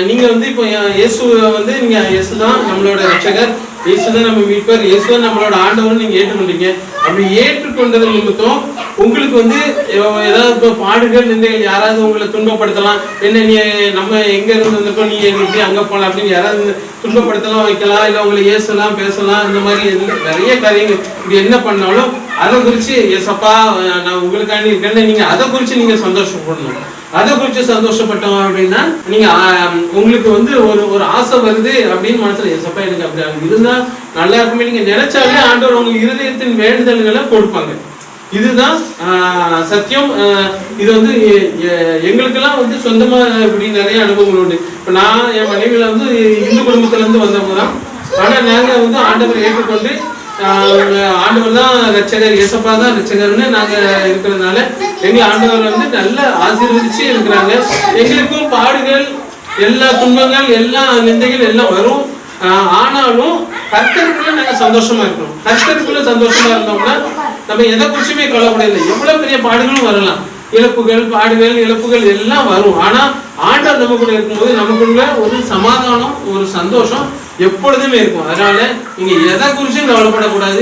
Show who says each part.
Speaker 1: நீங்க இப்போ இயேசுவை நீங்க இயேசு தான் நம்மளோட ரட்சகர், இயேசு தான் நம்ம மீட்பர், இயேசு தான் நம்மளோட ஆண்டவர் நீங்க ஏற்றுக்கொண்டீங்க. அப்படி ஏற்றுக்கொண்டது நிமித்தம் உங்களுக்கு ஏதாவது இப்போ பாடுகள் நிந்தைகள் யாராவது உங்களை துன்பப்படுத்தலாம். என்ன நீ நம்ம எங்க இருந்து வந்திருக்கோம், நீ எப்படி அங்க போகலாம் அப்படின்னு யாராவது துன்பப்படுத்தலாம், வைக்கலாம், இல்லை உங்களை ஏசலாம் பேசலாம். இந்த மாதிரி நிறைய காரியங்கள் இப்படி என்ன பண்ணாலும் அதை குறித்து ஏசப்பா நான் உங்களுக்காண்டி இருக்கேன்னு நீங்க அதை குறித்து நீங்க சந்தோஷப்படணும். அதை குறித்து சந்தோஷப்பட்டோம் அப்படின்னா நீங்க உங்களுக்கு ஒரு ஆசை வருது அப்படின்னு மனசுல ஏசப்பா எனக்கு அப்படி இருந்தா நல்லா இருக்குமே நீங்க நினைச்சாலே ஆண்டவர் உங்க இருதயத்தின் வேண்டுதல்களை கொடுப்பாங்க. இதுதான் சத்தியம். இது எங்களுக்கெல்லாம் சொந்தமா இப்படி நிறைய அனுபவங்கள் உண்டு. இப்ப நான் என் மனைவியில இந்து குடும்பத்துல இருந்து வந்தவங்க தான். ஆனா நாங்க ஆண்டவர் ஏற்றுக்கொண்டு ஆண்டவர் தான் ரட்சகர், இயேசப்பா தான் ரட்சகர்னு நாங்க இருக்கிறதுனால எங்களை ஆண்டவர் நல்ல ஆசீர்வதிச்சு இருக்கிறாங்க. எங்களுக்கும் பாடுகள், எல்லா துன்பங்கள், எல்லா நிந்தைகள் எல்லாம் வரும். ஆனாலும் கர்த்தருக்குள்ள நாங்க சந்தோஷமா இருக்கணும். கர்த்தருக்குள்ள சந்தோஷமா இருந்தோம்னா நம்ம எதை குறிச்சுமே கவலைப்படலை. எவ்வளவு பெரிய பாடுகளும் வரலாம், இழப்புகள், பாடுகள், இழப்புகள் எல்லாம் வரும். ஆனா ஆண்டவர் நமக்குள்ள இருக்கும்போது நமக்குள்ள ஒரு சமாதானம், ஒரு சந்தோஷம் எப்பொழுதுமே இருக்கும். அதனால நீங்க எதை குறிச்சும் கவலைப்படக்கூடாது.